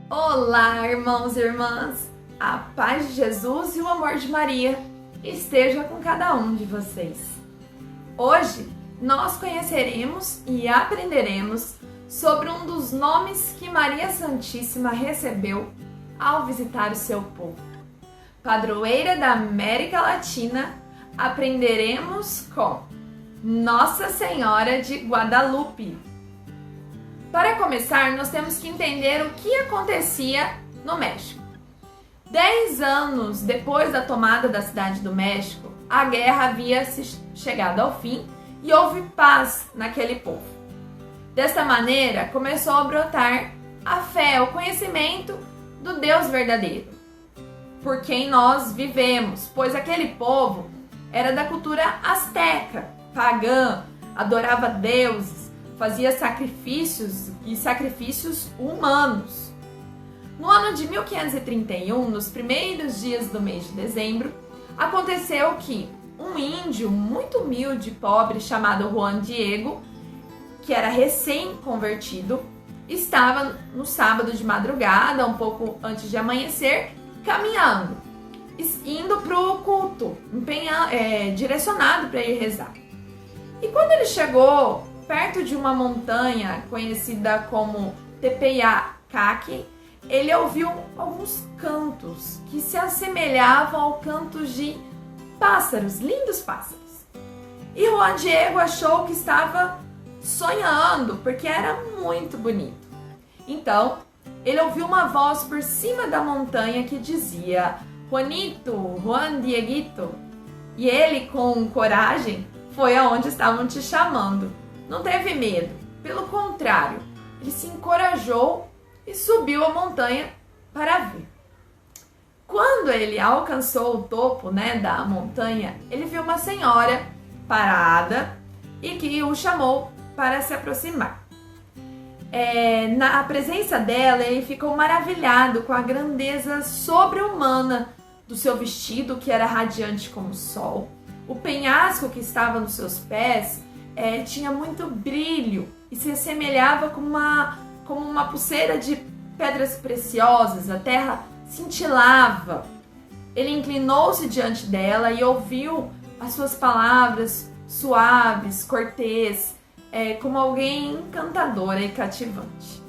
Olá, irmãos e irmãs! A paz de Jesus e o amor de Maria esteja com cada um de vocês. Hoje nós conheceremos e aprenderemos sobre um dos nomes que Maria Santíssima recebeu ao visitar o seu povo. Padroeira da América Latina, aprenderemos com Nossa Senhora de Guadalupe. Para começar, nós temos que entender o que acontecia no México. 10 anos depois da tomada da cidade do México, a guerra havia chegado ao fim e houve paz naquele povo. Desta maneira, começou a brotar a fé, o conhecimento do Deus verdadeiro, por quem nós vivemos, pois aquele povo era da cultura asteca, pagã, adorava deuses, fazia sacrifícios humanos. No ano de 1531, nos primeiros dias do mês de dezembro, aconteceu que um índio muito humilde e pobre chamado Juan Diego, que era recém-convertido, estava no sábado de madrugada, um pouco antes de amanhecer, caminhando, indo para o culto, direcionado para ir rezar. E quando ele chegou perto de uma montanha conhecida como Tepeyacaque, ele ouviu alguns cantos que se assemelhavam ao cantos de pássaros, lindos pássaros. E Juan Diego achou que estava sonhando, porque era muito bonito. Então, ele ouviu uma voz por cima da montanha que dizia: Juanito, Juan Dieguito. E ele, com coragem, foi aonde estavam te chamando. Não teve medo, pelo contrário, ele se encorajou e subiu a montanha para ver. Quando ele alcançou o topo da montanha, ele viu uma senhora parada e que o chamou para se aproximar. Na presença dela, ele ficou maravilhado com a grandeza sobre-humana do seu vestido, que era radiante como o sol. O penhasco que estava nos seus pés tinha muito brilho e se assemelhava como uma pulseira de pedras preciosas. A terra cintilava. Ele inclinou-se diante dela e ouviu as suas palavras suaves, cortês, como alguém encantadora e cativante.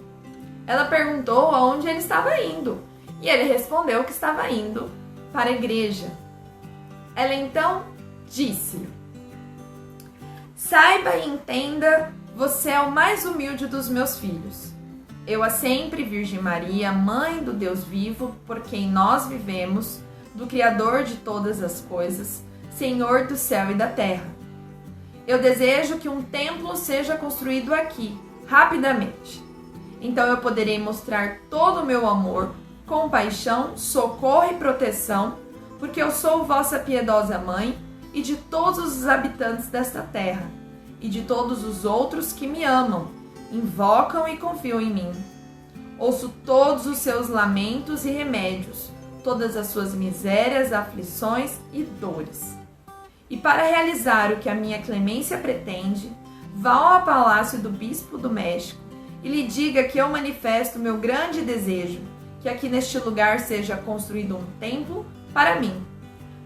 Ela perguntou aonde ele estava indo e ele respondeu que estava indo para a igreja. Ela então disse: Saiba e entenda, você é o mais humilde dos meus filhos. Eu a sempre Virgem Maria, Mãe do Deus vivo, por quem nós vivemos, do Criador de todas as coisas, Senhor do céu e da terra. Eu desejo que um templo seja construído aqui, rapidamente. Então eu poderei mostrar todo o meu amor, compaixão, socorro e proteção, porque eu sou vossa piedosa Mãe, e de todos os habitantes desta terra, e de todos os outros que me amam, invocam e confiam em mim. Ouço todos os seus lamentos e remédios, todas as suas misérias, aflições e dores. E para realizar o que a minha clemência pretende, vá ao palácio do bispo do México e lhe diga que eu manifesto meu grande desejo, que aqui neste lugar seja construído um templo para mim.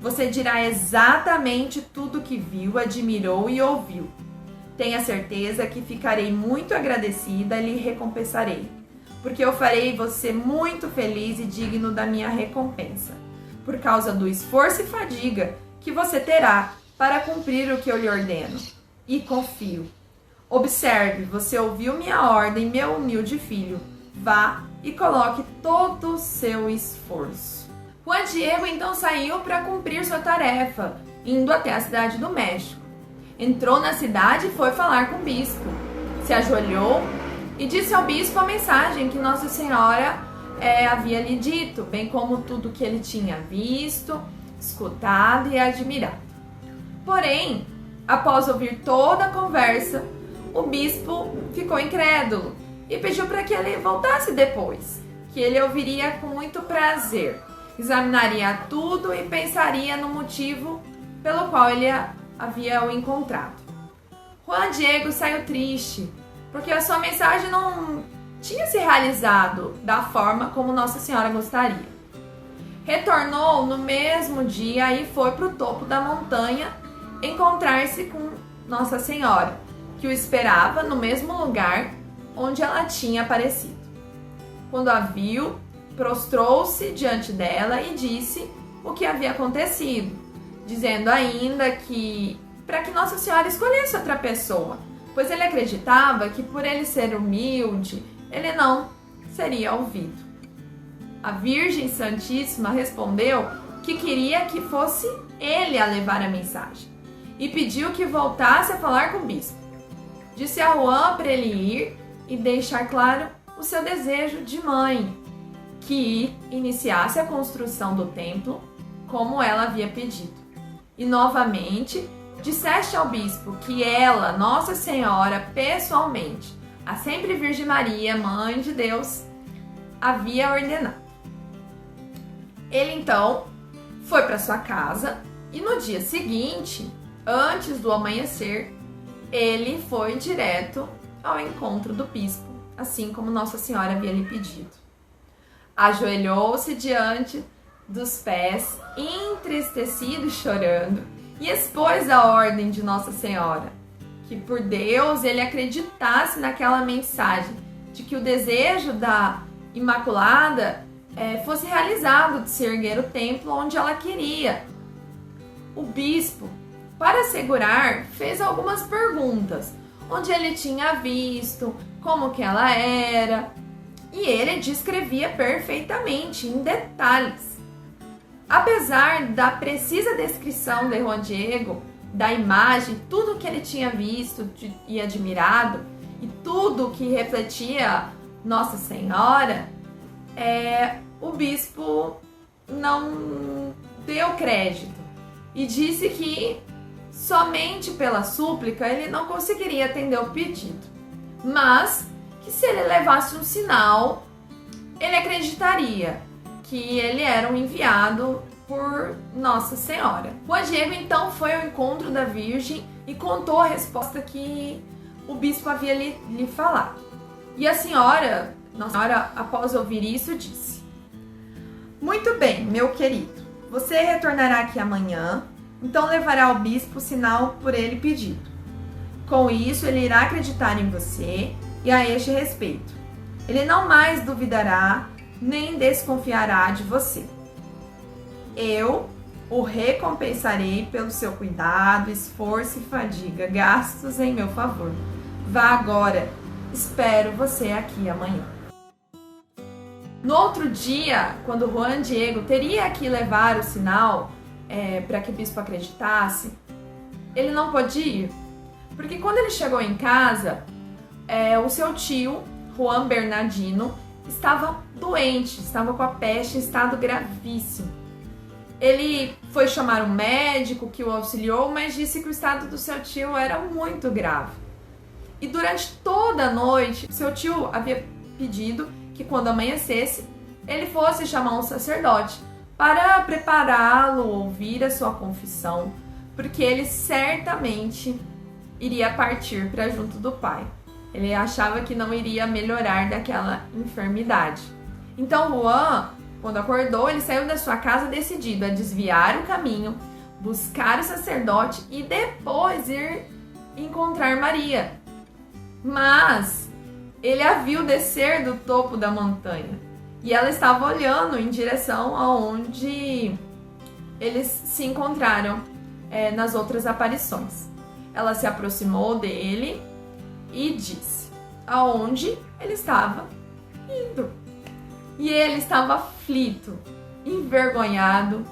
Você dirá exatamente tudo o que viu, admirou e ouviu. Tenha certeza que ficarei muito agradecida e lhe recompensarei, porque eu farei você muito feliz e digno da minha recompensa, por causa do esforço e fadiga que você terá para cumprir o que eu lhe ordeno. E confio. Observe, você ouviu minha ordem, meu humilde filho. Vá e coloque todo o seu esforço. Juan Diego então saiu para cumprir sua tarefa, indo até a cidade do México. Entrou na cidade e foi falar com o bispo. Se ajoelhou e disse ao bispo a mensagem que Nossa Senhora havia lhe dito, bem como tudo que ele tinha visto, escutado e admirado. Porém, após ouvir toda a conversa, o bispo ficou incrédulo e pediu para que ele voltasse depois, que ele ouviria com muito prazer. Examinaria tudo e pensaria no motivo pelo qual ele havia o encontrado. Juan Diego saiu triste, porque a sua mensagem não tinha se realizado da forma como Nossa Senhora gostaria. Retornou no mesmo dia e foi para o topo da montanha encontrar-se com Nossa Senhora, que o esperava no mesmo lugar onde ela tinha aparecido. Quando a viu, prostrou-se diante dela e disse o que havia acontecido, dizendo ainda que para que Nossa Senhora escolhesse outra pessoa, pois ele acreditava que por ele ser humilde, ele não seria ouvido. A Virgem Santíssima respondeu que queria que fosse ele a levar a mensagem e pediu que voltasse a falar com o bispo. Disse a Juan para ele ir e deixar claro o seu desejo de mãe, que iniciasse a construção do templo como ela havia pedido. E novamente disseste ao bispo que ela, Nossa Senhora, pessoalmente, a sempre Virgem Maria, Mãe de Deus, havia ordenado. Ele então foi para sua casa e no dia seguinte, antes do amanhecer, ele foi direto ao encontro do bispo, assim como Nossa Senhora havia lhe pedido. Ajoelhou-se diante dos pés, entristecido e chorando, e expôs a ordem de Nossa Senhora, que por Deus ele acreditasse naquela mensagem de que o desejo da Imaculada fosse realizado de se erguer o templo onde ela queria. O bispo, para assegurar, fez algumas perguntas, onde ele tinha visto, como que ela era, e ele descrevia perfeitamente, em detalhes. Apesar da precisa descrição de Juan Diego, da imagem, tudo que ele tinha visto e admirado, e tudo que refletia Nossa Senhora, o bispo não deu crédito e disse que somente pela súplica ele não conseguiria atender o pedido, mas que se ele levasse um sinal, ele acreditaria que ele era um enviado por Nossa Senhora. Juan Diego então foi ao encontro da Virgem e contou a resposta que o bispo havia lhe falado. E a senhora, Nossa Senhora, após ouvir isso, disse: "Muito bem, meu querido, você retornará aqui amanhã, então levará ao bispo o sinal por ele pedido. Com isso, ele irá acreditar em você e a este respeito. Ele não mais duvidará nem desconfiará de você. Eu o recompensarei pelo seu cuidado, esforço e fadiga, gastos em meu favor. Vá agora, espero você aqui amanhã." No outro dia, quando Juan Diego teria que levar o sinal para que o bispo acreditasse, ele não pôde ir, porque quando ele chegou em casa, o seu tio, Juan Bernardino, estava doente, estava com a peste em estado gravíssimo. Ele foi chamar um médico que o auxiliou, mas disse que o estado do seu tio era muito grave. E durante toda a noite, seu tio havia pedido que quando amanhecesse, ele fosse chamar um sacerdote para prepará-lo, ouvir a sua confissão, porque ele certamente iria partir para junto do Pai. Ele achava que não iria melhorar daquela enfermidade. Então Juan, quando acordou, ele saiu da sua casa decidido a desviar o caminho, buscar o sacerdote e depois ir encontrar Maria. Mas ele a viu descer do topo da montanha e ela estava olhando em direção aonde eles se encontraram nas outras aparições. Ela se aproximou dele e disse aonde ele estava indo. E ele estava aflito, envergonhado,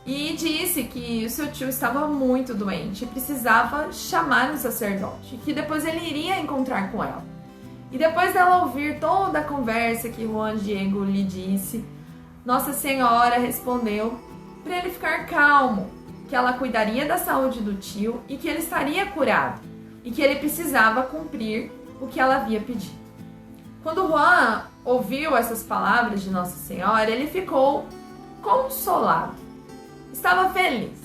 e disse que o seu tio estava muito doente e precisava chamar um sacerdote, que depois ele iria encontrar com ela. E depois dela ouvir toda a conversa que Juan Diego lhe disse, Nossa Senhora respondeu para ele ficar calmo, que ela cuidaria da saúde do tio e que ele estaria curado, e que ele precisava cumprir o que ela havia pedido. Quando Juan ouviu essas palavras de Nossa Senhora, ele ficou consolado, estava feliz,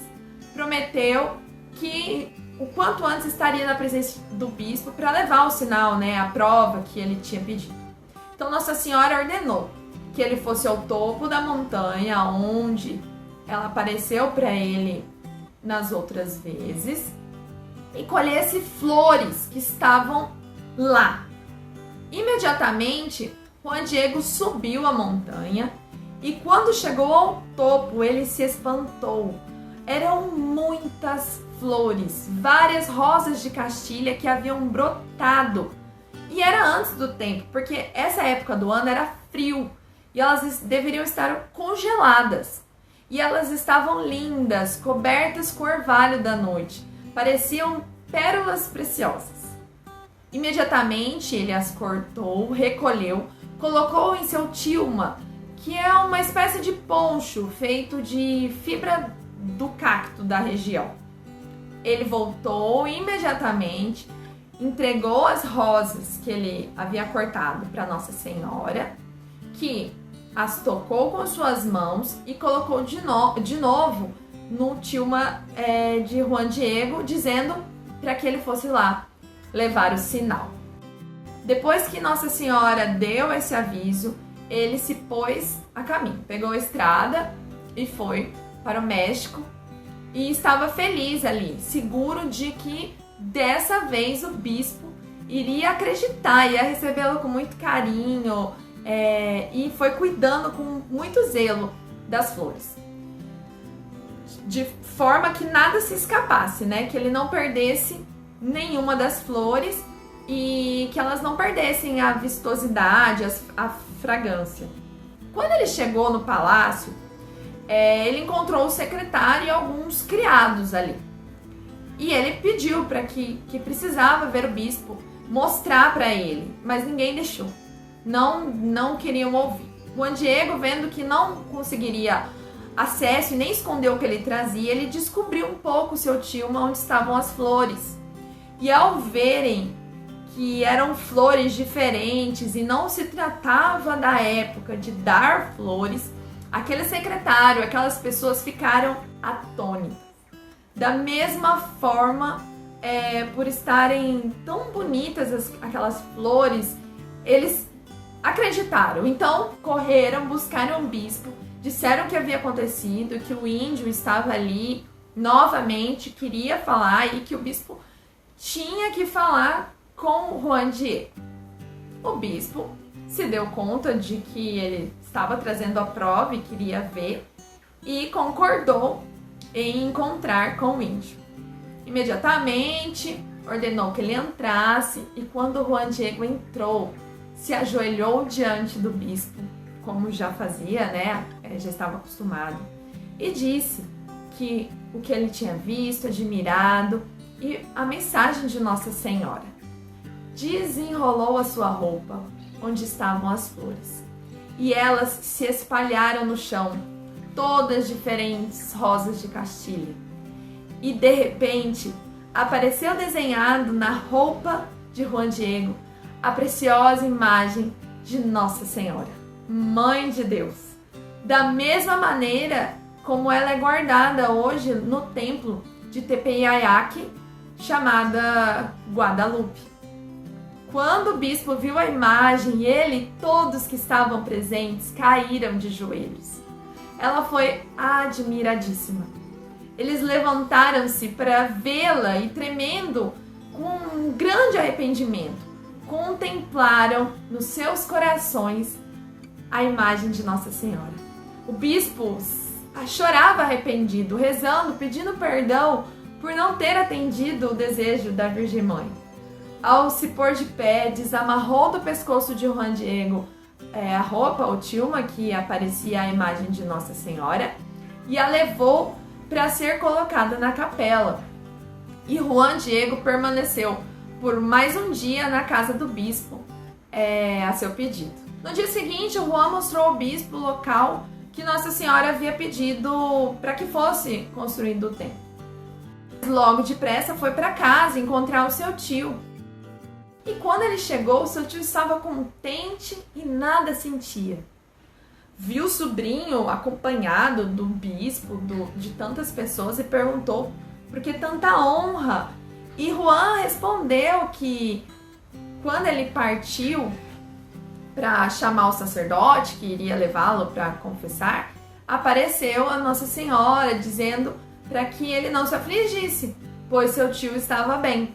prometeu que o quanto antes estaria na presença do bispo para levar o sinal, a prova que ele tinha pedido. Então Nossa Senhora ordenou que ele fosse ao topo da montanha, onde ela apareceu para ele nas outras vezes, e colhesse flores que estavam lá. Imediatamente, Juan Diego subiu a montanha e quando chegou ao topo, ele se espantou. Eram muitas flores, várias rosas de Castilha que haviam brotado. E era antes do tempo, porque essa época do ano era frio e elas deveriam estar congeladas. E elas estavam lindas, cobertas com orvalho da noite. Pareciam pérolas preciosas. Imediatamente ele as cortou, recolheu, colocou em seu tilma, que é uma espécie de poncho feito de fibra do cacto da região. Ele voltou imediatamente, entregou as rosas que ele havia cortado para Nossa Senhora, que as tocou com suas mãos e colocou de novo no tilma de Juan Diego, dizendo para que ele fosse lá levar o sinal. Depois que Nossa Senhora deu esse aviso, ele se pôs a caminho, pegou a estrada e foi para o México e estava feliz ali, seguro de que dessa vez o bispo iria acreditar, ia recebê-lo com muito carinho, e foi cuidando com muito zelo das flores, de forma que nada se escapasse, né? Que ele não perdesse nenhuma das flores e que elas não perdessem a vistosidade, a fragrância. Quando ele chegou no palácio, ele encontrou o secretário e alguns criados ali. E ele pediu para que precisava ver o bispo, mostrar para ele, mas ninguém deixou. Não queriam ouvir. Juan Diego, vendo que não conseguiria acesso e nem esconder o que ele trazia, ele descobriu um pouco o seu tilma onde estavam as flores. E ao verem que eram flores diferentes e não se tratava da época de dar flores, aquele secretário, aquelas pessoas ficaram atônitas. Da mesma forma, por estarem tão bonitas aquelas flores, eles acreditaram. Então, correram, buscaram o bispo, disseram o que havia acontecido, que o índio estava ali novamente, queria falar e que o bispo tinha que falar com Juan Diego. O bispo se deu conta de que ele estava trazendo a prova e queria ver e concordou em encontrar com o índio. Imediatamente ordenou que ele entrasse e quando Juan Diego entrou, se ajoelhou diante do bispo, como já fazia, né? Já estava acostumado, e disse que o que ele tinha visto, admirado e a mensagem de Nossa Senhora. Desenrolou a sua roupa, onde estavam as flores, e elas se espalharam no chão, todas diferentes rosas de Castilha. E de repente apareceu desenhado na roupa de Juan Diego a preciosa imagem de Nossa Senhora, Mãe de Deus, da mesma maneira como ela é guardada hoje no templo de Tepeyayaque, chamada Guadalupe. Quando o bispo viu a imagem, ele e todos que estavam presentes caíram de joelhos. Ela foi admiradíssima. Eles levantaram-se para vê-la e, tremendo, com um grande arrependimento, contemplaram nos seus corações a imagem de Nossa Senhora. O bispo chorava arrependido, rezando, pedindo perdão por não ter atendido o desejo da Virgem Mãe. Ao se pôr de pé, desamarrou do pescoço de Juan Diego a roupa, o tilma, que aparecia a imagem de Nossa Senhora, e a levou para ser colocada na capela. E Juan Diego permaneceu por mais um dia na casa do bispo, a seu pedido. No dia seguinte, Juan mostrou ao bispo o local que Nossa Senhora havia pedido para que fosse construído o templo. Logo depressa foi para casa encontrar o seu tio. E quando ele chegou, o seu tio estava contente e nada sentia. Viu o sobrinho acompanhado do bispo, de tantas pessoas, e perguntou por que tanta honra. E Juan respondeu que quando ele partiu, para chamar o sacerdote que iria levá-lo para confessar, apareceu a Nossa Senhora dizendo para que ele não se afligisse, pois seu tio estava bem.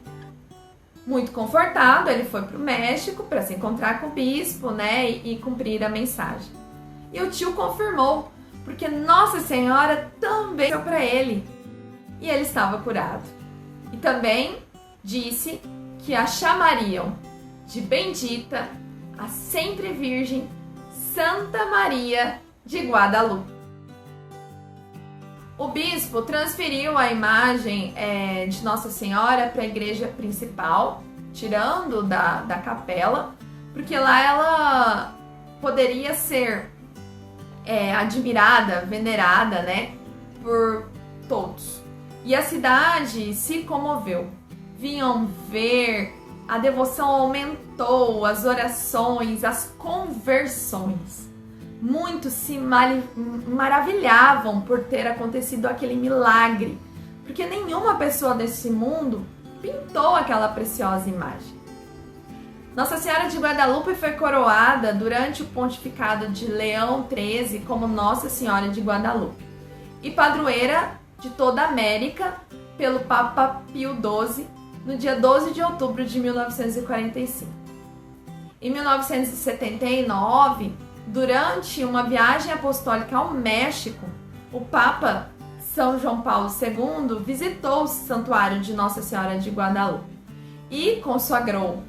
Muito confortado, ele foi para o México para se encontrar com o bispo, né, e cumprir a mensagem. E o tio confirmou, porque Nossa Senhora também deu para ele, e ele estava curado. E também disse que a chamariam de bendita, a sempre Virgem Santa Maria de Guadalupe. O bispo transferiu a imagem de Nossa Senhora para a igreja principal, tirando da capela, porque lá ela poderia ser admirada, venerada, né, por todos. E a cidade se comoveu. Vinham ver, a devoção aumentou, as orações, as conversões. Muitos se maravilhavam por ter acontecido aquele milagre, porque nenhuma pessoa desse mundo pintou aquela preciosa imagem. Nossa Senhora de Guadalupe foi coroada durante o pontificado de Leão XIII como Nossa Senhora de Guadalupe e padroeira de toda a América pelo Papa Pio XII no dia 12 de outubro de 1945. Em 1979, durante uma viagem apostólica ao México, o Papa São João Paulo II visitou o santuário de Nossa Senhora de Guadalupe e consagrou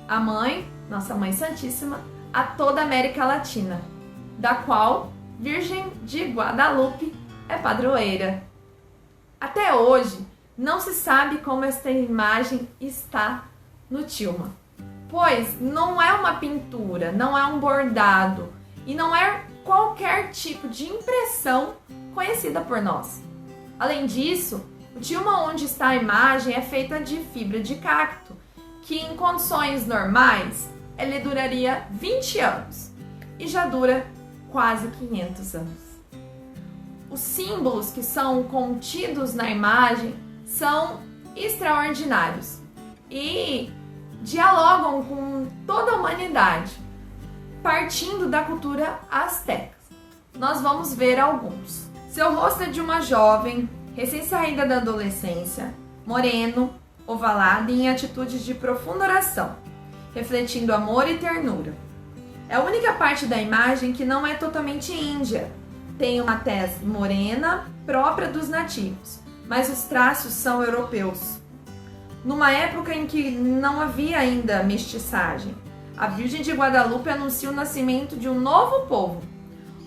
a Mãe, Nossa Mãe Santíssima, a toda a América Latina, da qual Virgem de Guadalupe é padroeira. Até hoje, não se sabe como esta imagem está no tilma, pois não é uma pintura, não é um bordado e não é qualquer tipo de impressão conhecida por nós. Além disso, o tilma onde está a imagem é feita de fibra de cacto, que em condições normais ele duraria 20 anos e já dura quase 500 anos. Os símbolos que são contidos na imagem são extraordinários e dialogam com toda a humanidade, partindo da cultura asteca. Nós vamos ver alguns. Seu rosto é de uma jovem, recém-saída da adolescência, moreno, ovalado e em atitudes de profunda oração, refletindo amor e ternura. É a única parte da imagem que não é totalmente índia. Tem uma tez morena, própria dos nativos, mas os traços são europeus. Numa época em que não havia ainda mestiçagem, a Virgem de Guadalupe anuncia o nascimento de um novo povo,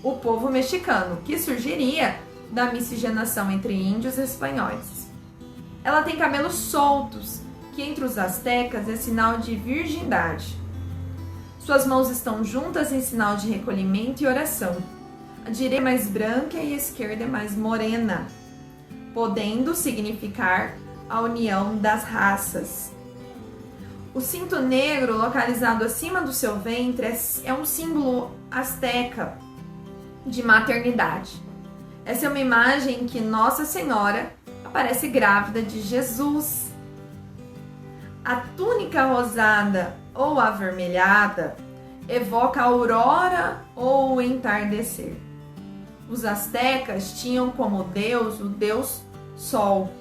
o povo mexicano, que surgiria da miscigenação entre índios e espanhóis. Ela tem cabelos soltos, que entre os astecas é sinal de virgindade. Suas mãos estão juntas em sinal de recolhimento e oração. A direita é mais branca e a esquerda é mais morena, podendo significar a união das raças. O cinto negro, localizado acima do seu ventre, é um símbolo asteca de maternidade. Essa é uma imagem em que Nossa Senhora aparece grávida de Jesus. A túnica rosada ou avermelhada evoca a aurora ou o entardecer. Os astecas tinham como deus o deus Sol.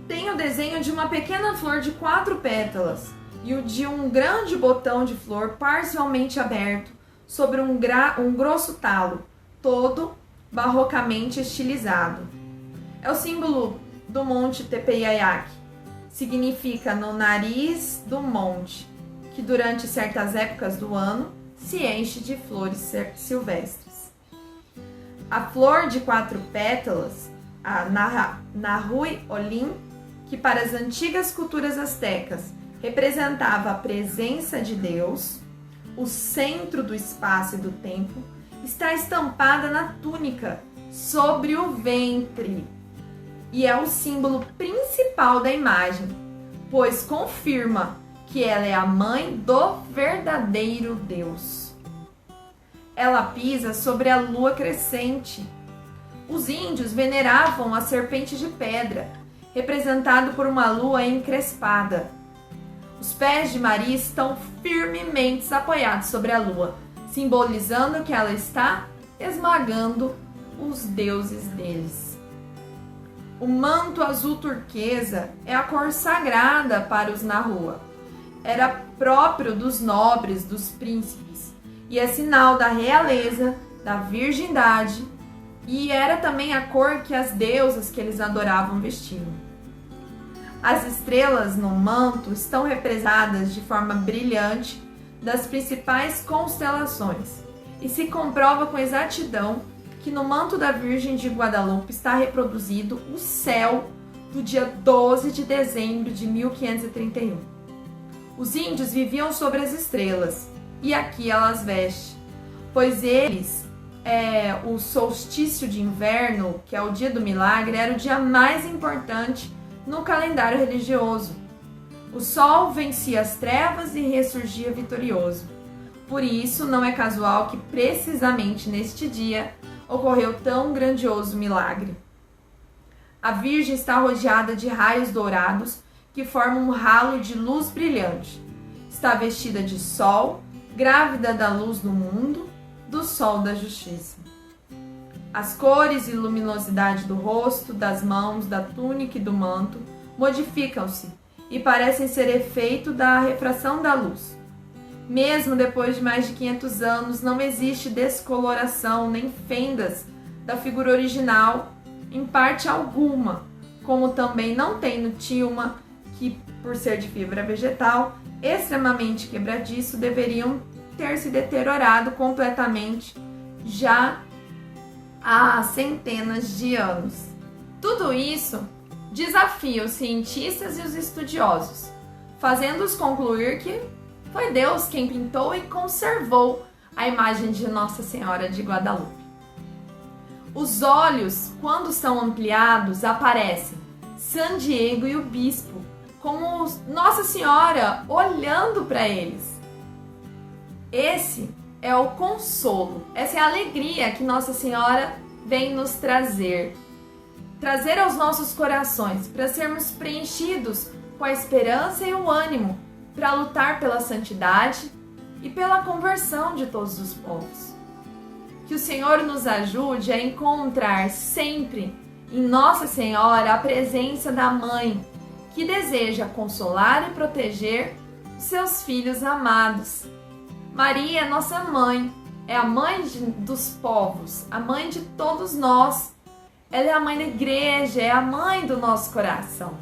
Tem o desenho de uma pequena flor de 4 pétalas e o de um grande botão de flor parcialmente aberto sobre um grosso talo, todo barrocamente estilizado. É o símbolo do Monte Tepeyac. Significa no nariz do monte, que durante certas épocas do ano se enche de flores silvestres. A flor de 4 pétalas, a Nahui Olim, que para as antigas culturas astecas representava a presença de Deus, o centro do espaço e do tempo, está estampada na túnica, sobre o ventre, e é o símbolo principal da imagem, pois confirma que ela é a mãe do verdadeiro Deus. Ela pisa sobre a lua crescente. Os índios veneravam a serpente de pedra, representado por uma lua encrespada. Os pés de Maria estão firmemente apoiados sobre a lua, simbolizando que ela está esmagando os deuses deles. O manto azul turquesa é a cor sagrada para os na rua. Era próprio dos nobres, dos príncipes, e é sinal da realeza, da virgindade, e era também a cor que as deusas que eles adoravam vestiam. As estrelas no manto estão representadas de forma brilhante das principais constelações, e se comprova com exatidão que no manto da Virgem de Guadalupe está reproduzido o céu do dia 12 de dezembro de 1531. Os índios viviam sobre as estrelas, e aqui elas vestem, pois eles, o solstício de inverno, que é o dia do milagre, era o dia mais importante no calendário religioso. O sol vencia as trevas e ressurgia vitorioso. Por isso, não é casual que precisamente neste dia ocorreu tão grandioso milagre. A Virgem está rodeada de raios dourados que formam um halo de luz brilhante. Está vestida de sol, grávida da luz do mundo, do sol da justiça. As cores e luminosidade do rosto, das mãos, da túnica e do manto modificam-se e parecem ser efeito da refração da luz. Mesmo depois de mais de 500 anos, não existe descoloração nem fendas da figura original em parte alguma, como também não tem no tilma, que, por ser de fibra vegetal, extremamente quebradiço, deveriam ter se deteriorado completamente já há centenas de anos. Tudo isso desafia os cientistas e os estudiosos, fazendo-os concluir que foi Deus quem pintou e conservou a imagem de Nossa Senhora de Guadalupe. Os olhos, quando são ampliados, aparecem San Diego e o Bispo, como Nossa Senhora olhando para eles. Esse é o consolo, essa é a alegria que Nossa Senhora vem nos trazer aos nossos corações, para sermos preenchidos com a esperança e o ânimo para lutar pela santidade e pela conversão de todos os povos. Que o Senhor nos ajude a encontrar sempre em Nossa Senhora a presença da Mãe, que deseja consolar e proteger os seus filhos amados. Maria é nossa mãe, é a mãe dos povos, a mãe de todos nós. Ela é a mãe da igreja, é a mãe do nosso coração.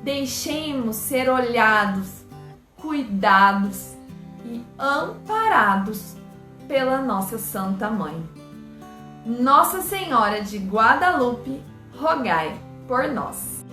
Deixemos ser olhados, cuidados e amparados pela nossa Santa Mãe. Nossa Senhora de Guadalupe, rogai por nós.